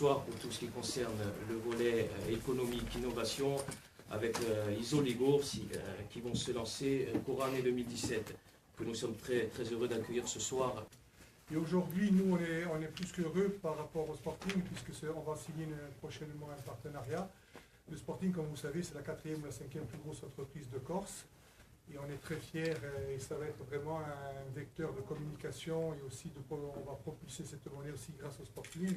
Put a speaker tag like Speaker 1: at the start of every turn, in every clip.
Speaker 1: soir pour tout ce qui concerne le volet économique, innovation, avec Isoligo qui vont se lancer courant année 2017, que nous sommes très heureux d'accueillir ce soir.
Speaker 2: Et aujourd'hui, nous, on est plus qu'heureux par rapport au Sporting, puisqu'on va signer prochainement un partenariat. Le Sporting, comme vous savez, c'est la 4e ou la 5e plus grosse entreprise de Corse. Et on est très fiers, et ça va être vraiment un vecteur de communication, et aussi on va propulser cette monnaie aussi grâce au Sporting,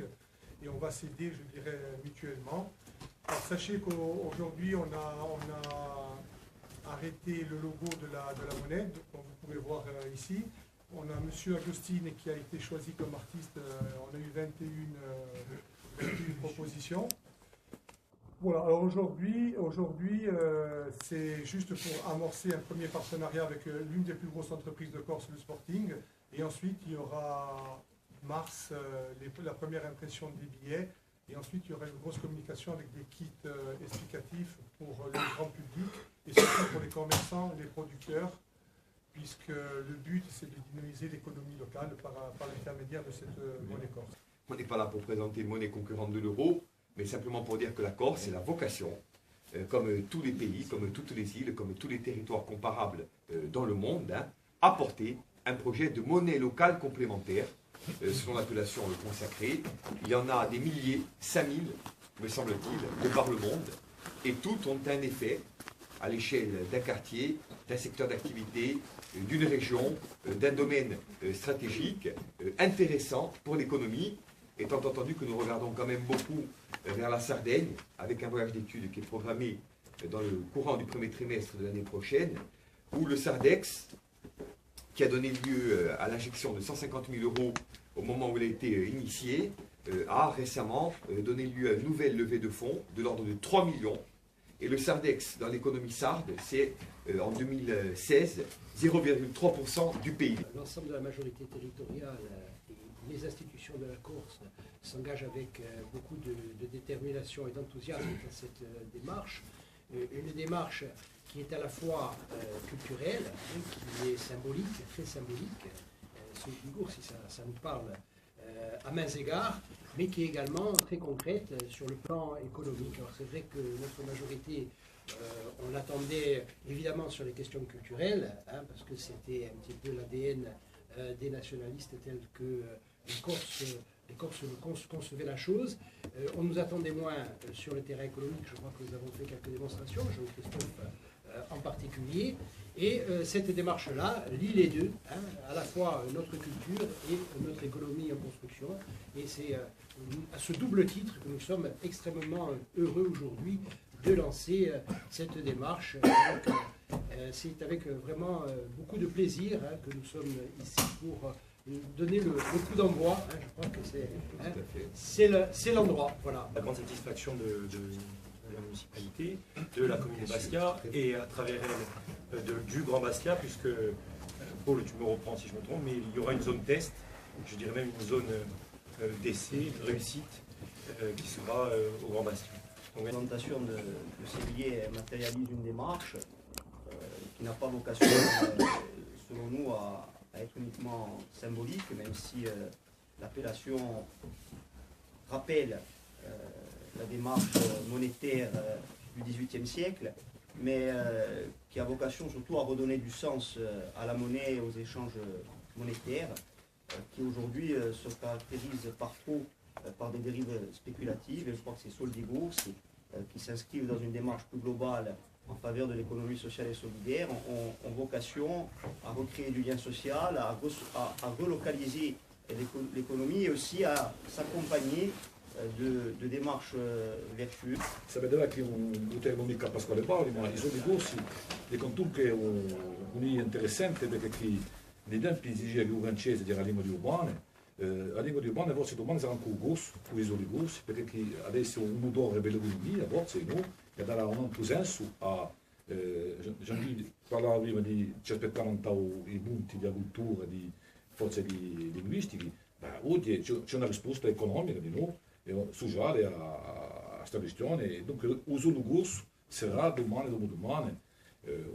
Speaker 2: et on va s'aider, je dirais, mutuellement. Alors sachez qu'aujourd'hui, on a arrêté le logo de la monnaie, comme vous pouvez voir ici. On a M. Agostine qui a été choisi comme artiste, on a eu 21 propositions. Voilà, alors aujourd'hui c'est juste pour amorcer un premier partenariat avec l'une des plus grosses entreprises de Corse, le Sporting, et ensuite il y aura mars la première impression des billets, et ensuite il y aura une grosse communication avec des kits explicatifs pour le grand public, et surtout pour les commerçants, les producteurs, puisque le but c'est de dynamiser l'économie locale par l'intermédiaire de cette monnaie corse.
Speaker 3: On n'est pas là pour présenter une monnaie concurrente de l'euro, mais simplement pour dire que la Corse, c'est la vocation, comme tous les pays, comme toutes les îles, comme tous les territoires comparables dans le monde, apporter un projet de monnaie locale complémentaire, selon l'appellation consacrée. Il y en a des milliers, 5000, me semble-t-il, de par le monde, et toutes ont un effet à l'échelle d'un quartier, d'un secteur d'activité, d'une région, d'un domaine stratégique intéressant pour l'économie, étant entendu que nous regardons quand même beaucoup vers la Sardaigne, avec un voyage d'études qui est programmé dans le courant du premier trimestre de l'année prochaine, où le Sardex, qui a donné lieu à l'injection de 150 000 € au moment où il a été initié, a récemment donné lieu à une nouvelle levée de fonds de l'ordre de 3 millions. Et le Sardex, dans l'économie sarde, c'est en 2016 0,3% du PIB.
Speaker 4: L'ensemble de la majorité territoriale et les institutions de la Corse s'engagent avec beaucoup de détermination et d'enthousiasme dans cette démarche. Une démarche qui est à la fois culturelle, qui est symbolique, très symbolique, Isoligo, si ça nous parle à mains égards, mais qui est également très concrète sur le plan économique. Alors c'est vrai que notre majorité, on l'attendait évidemment sur les questions culturelles, parce que c'était un petit peu l'ADN des nationalistes tels que les Corses concevaient la chose. On nous attendait moins sur le terrain économique, je crois que nous avons fait quelques démonstrations, Jean-Christophe en particulier, et cette démarche-là lie les deux, à la fois notre culture et notre économie en construction, et c'est à ce double titre que nous sommes extrêmement heureux aujourd'hui de lancer cette démarche. C'est avec vraiment beaucoup de plaisir que nous sommes ici pour donner le coup d'envoi. Je crois que c'est l'endroit. Voilà.
Speaker 5: La grande satisfaction de la municipalité, de la commune de Bastia et à travers elle du Grand Bastia, puisque, Paul, tu me reprends si je me trompe, mais il y aura une zone test, je dirais même une zone d'essai, de réussite, qui sera au Grand Bastia.
Speaker 6: La présentation de ces billets matérialise une démarche qui n'a pas vocation, selon nous, à être uniquement symbolique, même si l'appellation rappelle la démarche monétaire du XVIIIe siècle, mais qui a vocation surtout à redonner du sens à la monnaie et aux échanges monétaires, qui aujourd'hui se caractérisent par trop par des dérives spéculatives. Et je crois que c'est Soligo qui s'inscrivent dans une démarche plus globale en faveur de l'économie sociale et solidaire, ont vocation à recréer du lien social, à relocaliser l'économie et aussi à s'accompagner de démarches vertueuses.
Speaker 7: Se vedeva che un'economica Pasquale Paoli, ma i suoi corsi di comunque interessante perché qui nei tempi si diceva che il francese era la lingua di urbane, la lingua di urbane forse domani sarà anche un corso, con i suoi corsi, perché adesso un motore per l'economia, forse no, e darà un altro senso a Gianni parlava prima di ci aspettavano i punti di cultura, di forze di linguistiche, ma oggi c'è una risposta economica di noi, sociale a questa questione, dunque uso il corso sarà domani dopo domani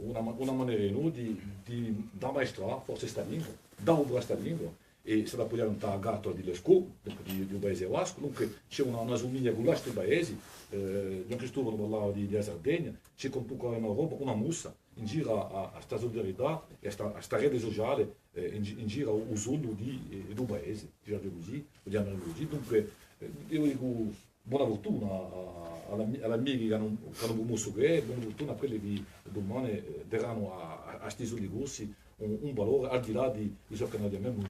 Speaker 7: una maniera di ammaestrare forse questa lingua, da questa lingua e sarà appoggiato un gatto di Lesco, di un paese vasco, dunque c'è una somiglia con l'altro paesi, Don Cristoforo parlava di Sardegna, c'è con tutta in Europa una mussa, in giro a questa solidarietà e a questa rete sociale, in giro a uso di un paese, diciamo così, vogliamo così, dunque io dico buona fortuna all'amici che hanno promosso che buona fortuna a quelli che domani daranno a questi soldi grossi un valore al di là di ciò che noi abbiamo